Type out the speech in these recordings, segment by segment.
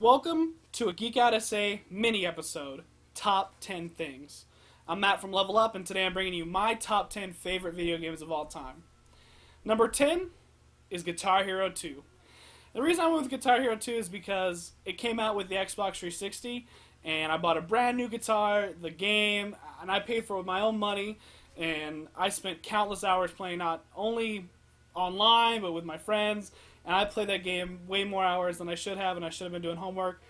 Welcome to a Geek Out SA mini episode, Top 10 Things. I'm Matt from Level Up, and today I'm bringing you my top 10 favorite video games of all time. Number 10 is Guitar Hero 2. The reason I went with Guitar Hero 2 is because it came out with the Xbox 360, and I bought a brand new guitar, the game, and I paid for it with my own money, and I spent countless hours playing not only online, but with my friends, and I played that game way more hours than I should have, and I should have been doing homework,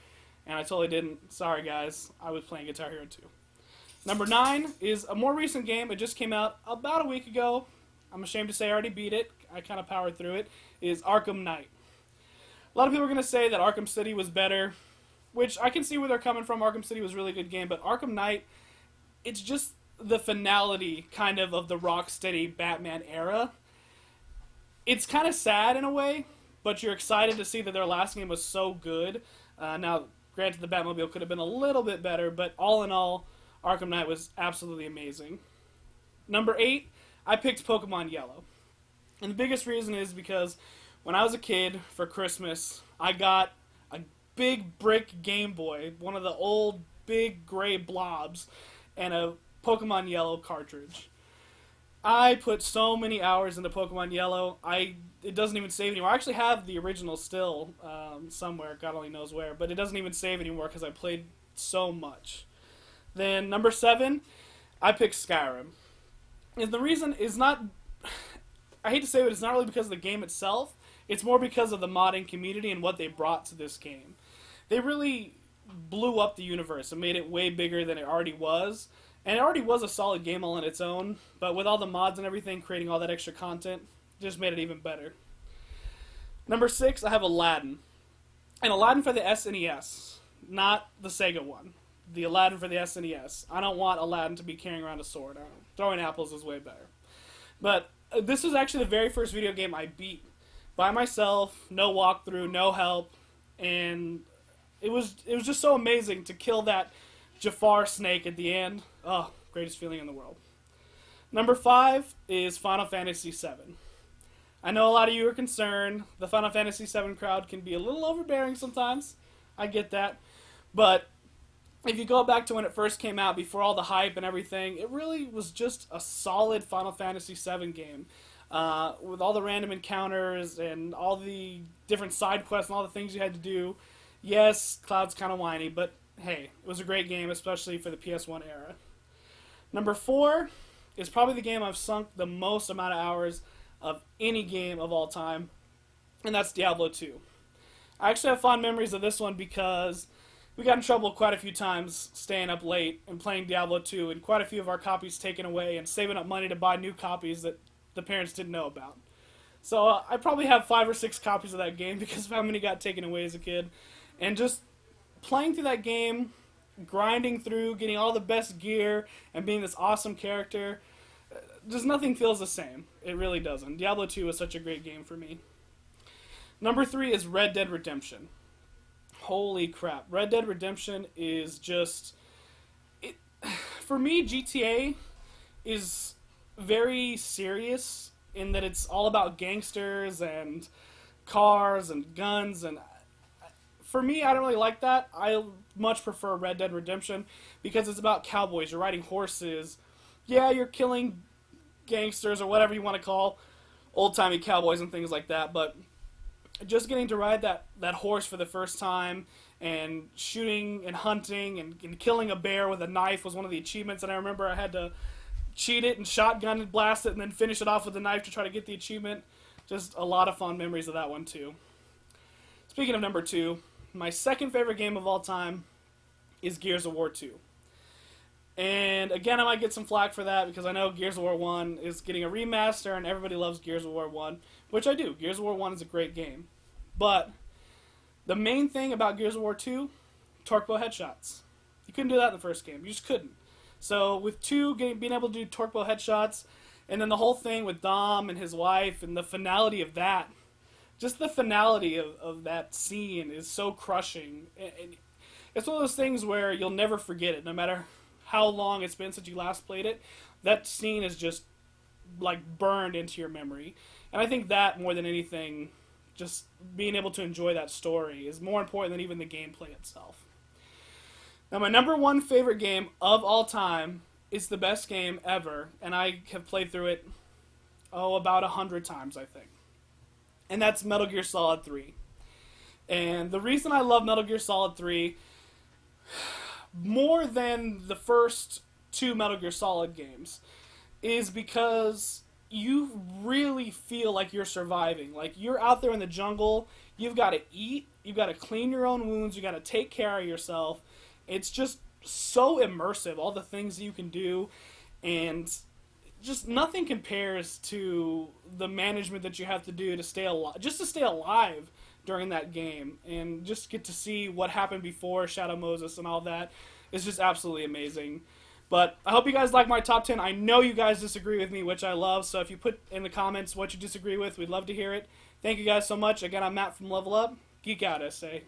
and I totally didn't. Sorry, guys. I was playing Guitar Hero 2. Number 9 is a more recent game. It just came out about a week ago. I'm ashamed to say I already beat it. I kind of powered through it. Is Arkham Knight. A lot of people are going to say that Arkham City was better, which I can see where they're coming from. Arkham City was a really good game, but Arkham Knight, it's just the finality, kind of the Rocksteady Batman era. It's kind of sad in a way, but you're excited to see that their last game was so good. Now, granted, the Batmobile could have been a little bit better, but all in all, Arkham Knight was absolutely amazing. Number 8, I picked Pokemon Yellow. And the biggest reason is because when I was a kid for Christmas, I got a big brick Game Boy, one of the old big gray blobs, and a Pokemon Yellow cartridge. I put so many hours into Pokemon Yellow, it doesn't even save anymore. I actually have the original still somewhere, God only knows where, but it doesn't even save anymore because I played so much. Then number 7, I picked Skyrim. And the reason is not, I hate to say it, but it's not really because of the game itself, it's more because of the modding community and what they brought to this game. They really blew up the universe and made it way bigger than it already was. And it already was a solid game all on its own, but with all the mods and everything, creating all that extra content, just made it even better. Number 6, I have Aladdin. And Aladdin for the SNES, not the Sega one. The Aladdin for the SNES. I don't want Aladdin to be carrying around a sword. Throwing apples is way better. But this was actually the very first video game I beat by myself, no walkthrough, no help, and it was just so amazing to kill that Jafar snake at the end. Oh, greatest feeling in the world. Number 5 is Final Fantasy VII. I know a lot of you are concerned. The Final Fantasy VII crowd can be a little overbearing sometimes. I get that. But if you go back to when it first came out, before all the hype and everything, it really was just a solid Final Fantasy VII game. With all the random encounters and all the different side quests and all the things you had to do. Yes, Cloud's kind of whiny, but hey, it was a great game, especially for the PS1 era. Number 4 is probably the game I've sunk the most amount of hours of any game of all time, and that's Diablo 2. I actually have fond memories of this one because we got in trouble quite a few times staying up late and playing Diablo 2, and quite a few of our copies taken away and saving up money to buy new copies that the parents didn't know about. So I probably have 5 or 6 copies of that game because of how many got taken away as a kid. And just playing through that game, grinding through, getting all the best gear, and being this awesome character, just nothing feels the same. It really doesn't. Diablo 2 was such a great game for me. Number 3 is Red Dead Redemption. Holy crap. Red Dead Redemption is just... For me, GTA is very serious in that it's all about gangsters and cars and guns, and for me, I don't really like that. I much prefer Red Dead Redemption because it's about cowboys. You're riding horses. Yeah, you're killing gangsters or whatever you want to call old-timey cowboys and things like that, but just getting to ride that horse for the first time and shooting and hunting and killing a bear with a knife was one of the achievements, and I remember I had to cheat it and shotgun and blast it and then finish it off with a knife to try to get the achievement. Just a lot of fond memories of that one, too. Speaking of number 2, my second favorite game of all time is Gears of War 2. And again, I might get some flack for that because I know Gears of War 1 is getting a remaster and everybody loves Gears of War 1, which I do. Gears of War 1 is a great game. But the main thing about Gears of War 2, torque bow headshots. You couldn't do that in the first game. You just couldn't. So with 2 being able to do torque bow headshots, and then the whole thing with Dom and his wife and the finality of that, just the finality of that scene is so crushing. And it's one of those things where you'll never forget it, no matter how long it's been since you last played it. That scene is just like burned into your memory. And I think that, more than anything, just being able to enjoy that story is more important than even the gameplay itself. Now, my number one favorite game of all time is the best game ever, and I have played through it, about 100 times, I think. And that's Metal Gear Solid 3. And the reason I love Metal Gear Solid 3 more than the first two Metal Gear Solid games is because you really feel like you're surviving. Like, you're out there in the jungle, you've got to eat, you've got to clean your own wounds, you've got to take care of yourself. It's just so immersive, all the things you can do, and just nothing compares to the management that you have to do to stay alive, just to stay alive during that game, and just get to see what happened before Shadow Moses and all that. It's just absolutely amazing. But I hope you guys like my top 10. I know you guys disagree with me, which I love, so if you put in the comments what you disagree with, we'd love to hear it. Thank you guys so much. Again, I'm Matt from Level Up. Geek out, SA.